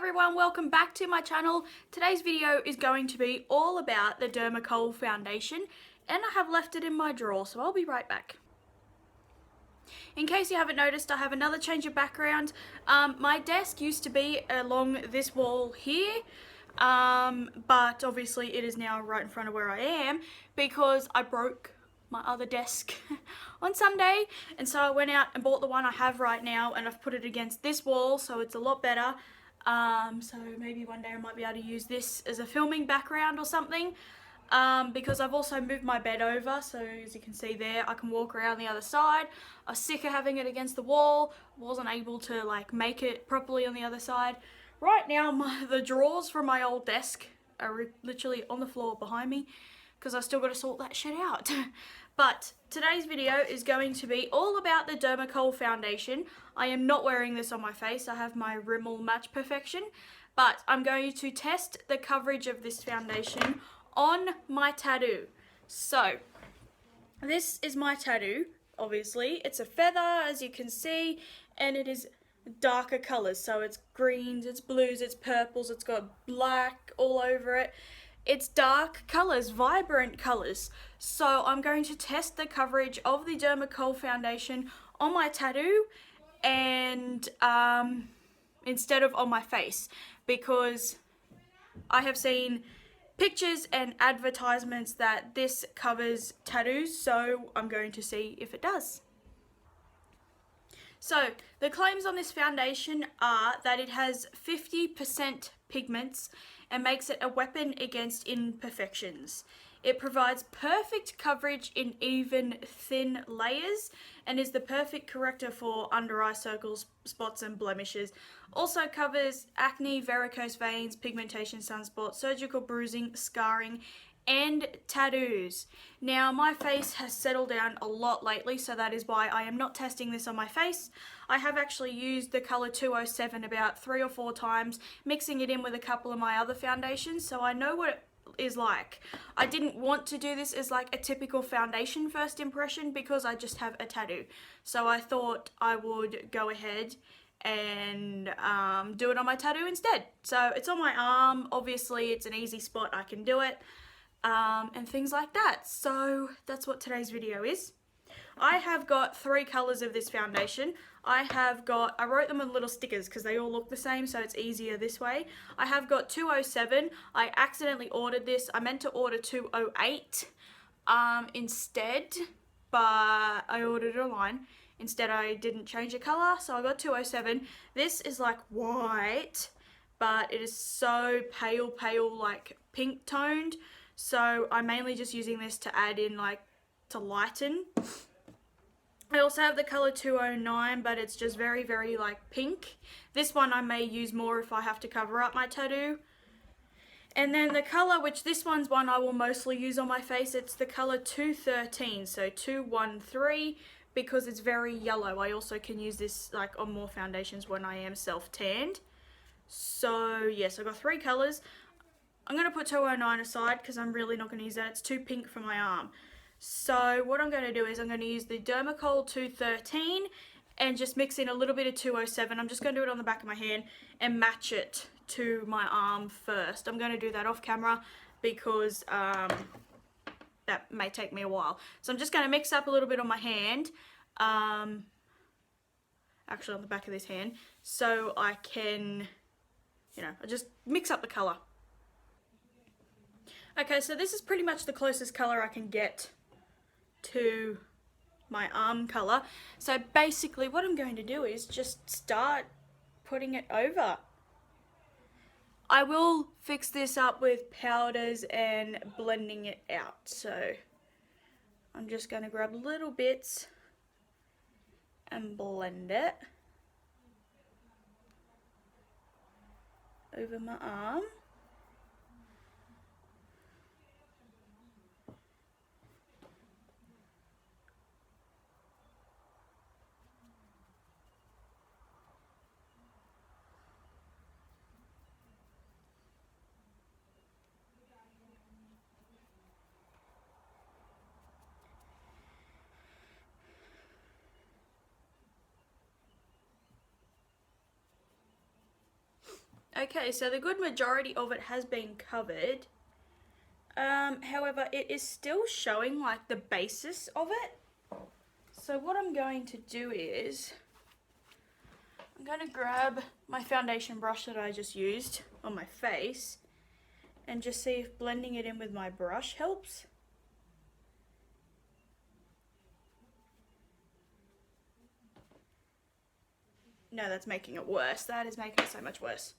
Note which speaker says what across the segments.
Speaker 1: everyone, welcome back to my channel. Today's video is going to be all about the Dermacol foundation, and I have left it in my drawer, so I'll be right back. In case you haven't noticed, I have another change of background. My desk used to be along this wall here, but obviously it is now right in front of where I am because I broke my other desk on Sunday, and so I went out and bought the one I have right now, and I've put it against this wall, so it's a lot better. So maybe one day I might be able to use this as a filming background or something, because I've also moved my bed over, so as you can see there, I can walk around the other side. I was sick of having it against the wall, wasn't able to like make it properly on the other side. Right now the drawers from my old desk are literally on the floor behind me because I still got to sort that shit out. But today's video is going to be all about the Dermacol foundation. I am not wearing this on my face. I have my Rimmel Match Perfection, but I'm going to test the coverage of this foundation on my tattoo. So this is my tattoo. Obviously it's a feather, as you can see, and it is darker colors. So it's greens, it's blues, it's purples, it's got black all over it. It's dark colors, vibrant colors. So I'm going to test the coverage of the Dermacol foundation on my tattoo and instead of on my face, because I have seen pictures and advertisements that this covers tattoos, so I'm going to see if it does. So the claims on this foundation are that it has 50% pigments and makes it a weapon against imperfections. It provides perfect coverage in even thin layers and is the perfect corrector for under eye circles, spots and blemishes. Also covers acne, varicose veins, pigmentation, sunspots, surgical bruising, scarring and tattoos. Now my face has settled down a lot lately, so that is why I am not testing this on my face. I have actually used the colour 207 about 3 or 4 times, mixing it in with a couple of my other foundations, so I know what it is like. I didn't want to do this as like a typical foundation first impression because I just have a tattoo, so I thought I would go ahead and do it on my tattoo instead. So it's on my arm, obviously it's an easy spot, I can do it. And things like that. So that's what today's video is. I have got 3 colours of this foundation. I wrote them on little stickers because they all look the same, so it's easier this way. I have got 207. I accidentally ordered this. I meant to order 208 instead, but I ordered it online. Instead I didn't change the colour, so I got 207. This is like white, but it is so pale like pink toned. So I'm mainly just using this to add in, like, to lighten. I also have the colour 209, but it's just very, very, like, pink. This one I may use more if I have to cover up my tattoo. And then the colour, which this one's one I will mostly use on my face, it's the colour 213, so 213, because it's very yellow. I also can use this, like, on more foundations when I am self-tanned. So, yes, I've got 3 colours. I'm going to put 209 aside because I'm really not going to use that. It's too pink for my arm. So what I'm going to do is I'm going to use the Dermacol 213 and just mix in a little bit of 207. I'm just going to do it on the back of my hand and match it to my arm first. I'm going to do that off camera because that may take me a while. So I'm just going to mix up a little bit on my hand, actually on the back of this hand, so I can, I just mix up the colour. Okay, so this is pretty much the closest colour I can get to my arm colour. So basically what I'm going to do is just start putting it over. I will fix this up with powders and blending it out. So I'm just going to grab little bits and blend it over my arm. Okay, so the good majority of it has been covered. However, it is still showing like the basis of it. So what I'm going to do is I'm going to grab my foundation brush that I just used on my face and just see if blending it in with my brush helps. No, that's making it worse. That is making it so much worse.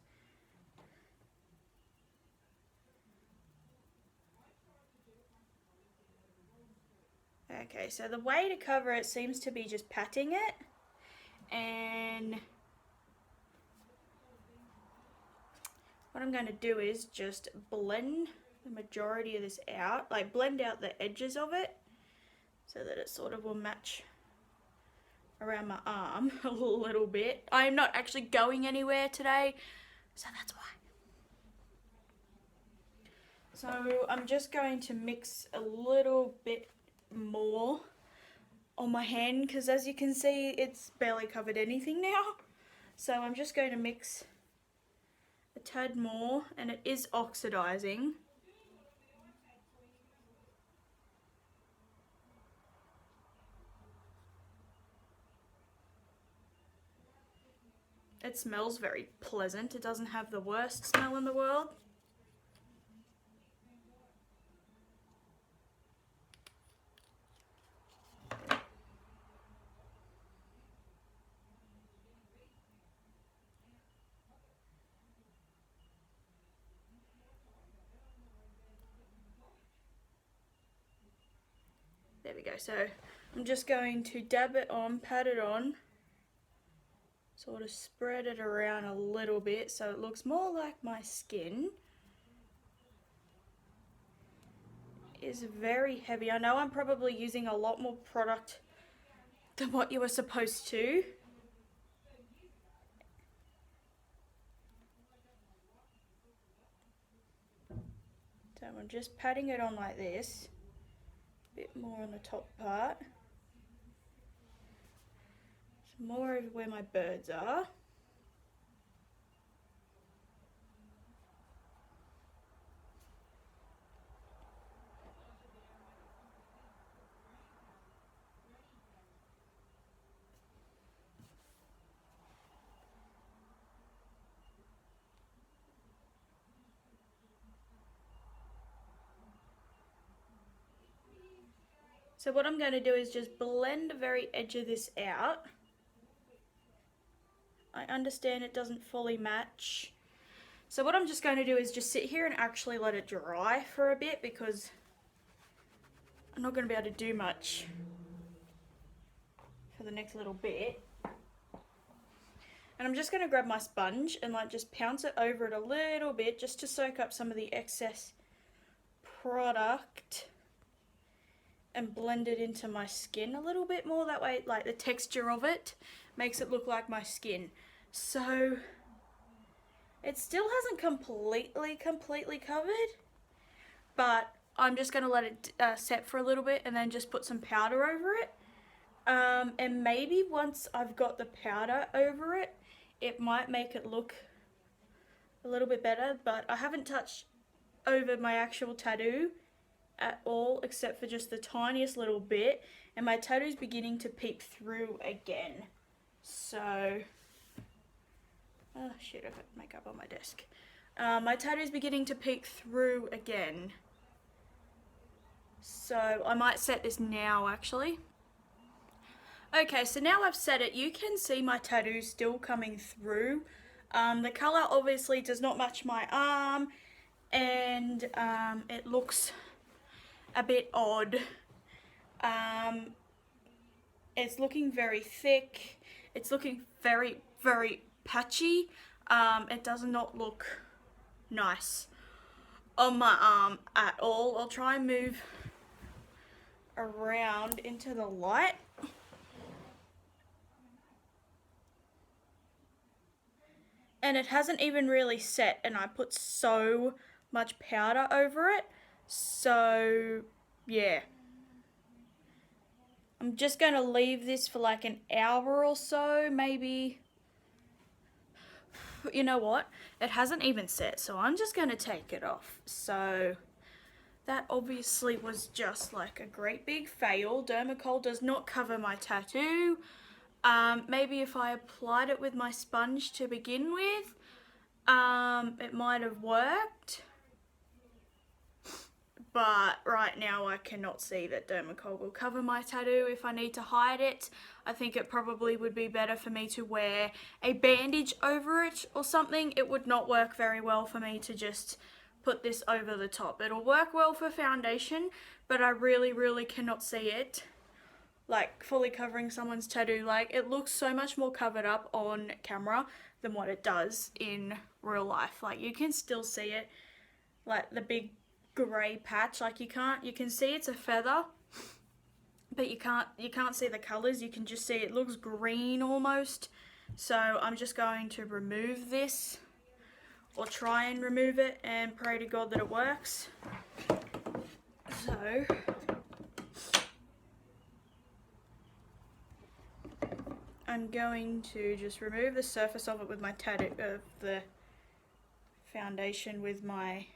Speaker 1: Okay, so the way to cover it seems to be just patting it, and what I'm going to do is just blend the majority of this out, like blend out the edges of it so that it sort of will match around my arm a little bit. I'm not actually going anywhere today, so that's why. So I'm just going to mix a little bit more on my hand because as you can see it's barely covered anything now. So I'm just going to mix a tad more, and it is oxidizing. It smells very pleasant. It doesn't have the worst smell in the world. There we go. So I'm just going to dab it on, pat it on, sort of spread it around a little bit so it looks more like my skin. It is very heavy. I know I'm probably using a lot more product than what you were supposed to. So I'm just patting it on like this, a bit more on the top part. Some more over where my birds are. So what I'm going to do is just blend the very edge of this out. I understand it doesn't fully match. So what I'm just going to do is just sit here and actually let it dry for a bit because I'm not going to be able to do much for the next little bit. And I'm just going to grab my sponge and like just pounce it over it a little bit just to soak up some of the excess product and blend it into my skin a little bit more. That way, like the texture of it makes it look like my skin. So it still hasn't completely covered, but I'm just going to let it set for a little bit and then just put some powder over it. And maybe once I've got the powder over it, it might make it look a little bit better, but I haven't touched over my actual tattoo at all except for just the tiniest little bit, and my tattoo's beginning to peep through again. So oh shit, I've got makeup on my desk. My tattoo's beginning to peek through again, so I might set this now actually. Okay, so now I've set it, you can see my tattoo still coming through. The colour obviously does not match my arm, and it looks a bit odd. It's looking very thick. It's looking very patchy. It does not look nice on my arm at all. I'll try and move around into the light. And it hasn't even really set, and I put so much powder over it. So yeah, I'm just going to leave this for like an hour or so, maybe you know what? It hasn't even set, so I'm just going to take it off. So that obviously was just like a great big fail. Dermacol does not cover my tattoo. Maybe if I applied it with my sponge to begin with, it might have worked. But right now I cannot see that Dermacol will cover my tattoo. If I need to hide it, I think it probably would be better for me to wear a bandage over it or something. It would not work very well for me to just put this over the top. It'll work well for foundation, but I really cannot see it like fully covering someone's tattoo. Like, it looks so much more covered up on camera than what it does in real life. Like, you can still see it, like the big grey patch. Like, you can see it's a feather, but you can't see the colours. You can just see it looks green almost. So I'm just going to remove this, or try and remove it, and pray to God that it works. So I'm going to just remove the surface of it with my tattoo, the foundation with my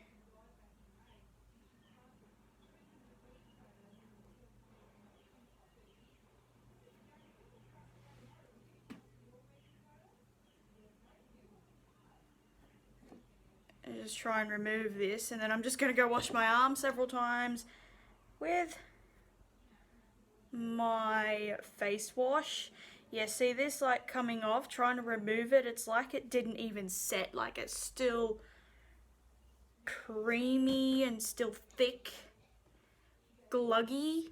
Speaker 1: and just try and remove this, and then I'm just going to go wash my arm several times with my face wash. Yeah, see this like coming off, trying to remove it, it's like it didn't even set, like it's still creamy and still thick, gluggy.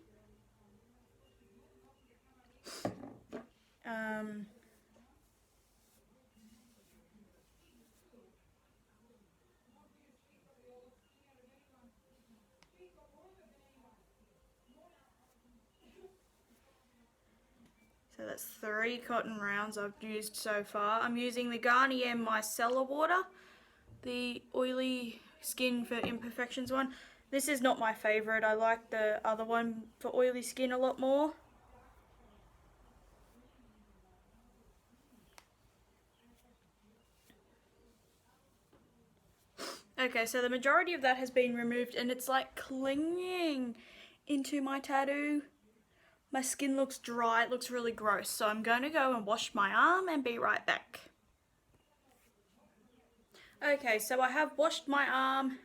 Speaker 1: So that's 3 cotton rounds I've used so far. I'm using the Garnier Micellar Water, the oily skin for imperfections one. This is not my favourite. I like the other one for oily skin a lot more. Okay, so the majority of that has been removed, and it's like clinging into my tattoo. My skin looks dry, it looks really gross, so I'm going to go and wash my arm and be right back. Okay, so I have washed my arm.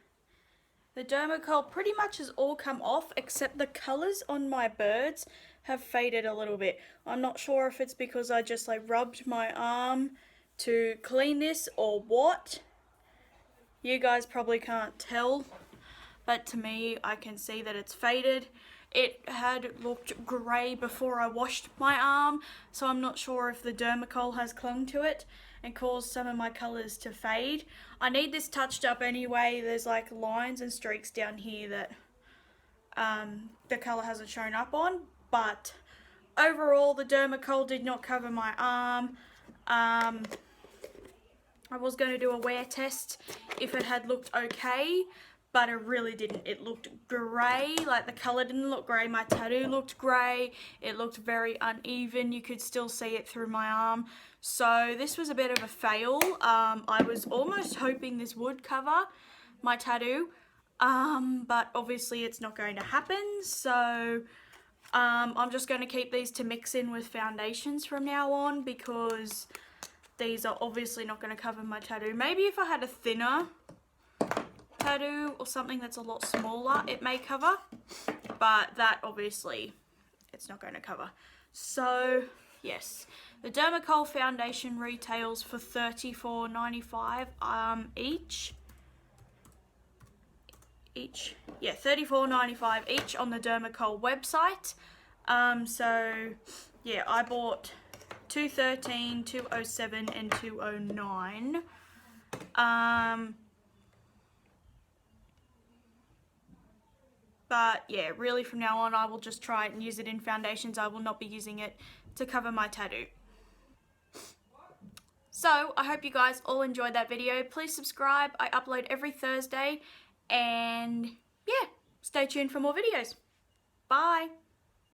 Speaker 1: The Dermacol pretty much has all come off, except the colours on my birds have faded a little bit. I'm not sure if it's because I just like rubbed my arm to clean this or what. You guys probably can't tell, but to me I can see that it's faded. It had looked grey before I washed my arm, so I'm not sure if the Dermacol has clung to it and caused some of my colours to fade. I need this touched up anyway. There's like lines and streaks down here that the colour hasn't shown up on, but overall the Dermacol did not cover my arm. I was going to do a wear test if it had looked okay, but it really didn't. It looked grey, like the colour didn't look grey. My tattoo looked grey. It looked very uneven. You could still see it through my arm. So this was a bit of a fail. I was almost hoping this would cover my tattoo, but obviously it's not going to happen. So I'm just going to keep these to mix in with foundations from now on, because these are obviously not going to cover my tattoo. Maybe if I had a thinner tattoo or something that's a lot smaller, it may cover, but that obviously it's not going to cover. So yes, the Dermacol foundation retails for $34.95 each. Yeah, $34.95 each on the Dermacol website. So yeah, I bought 213, 207 and 209. But yeah, really from now on I will just try and use it in foundations. I will not be using it to cover my tattoo. So I hope you guys all enjoyed that video. Please subscribe. I upload every Thursday, and yeah, stay tuned for more videos. Bye.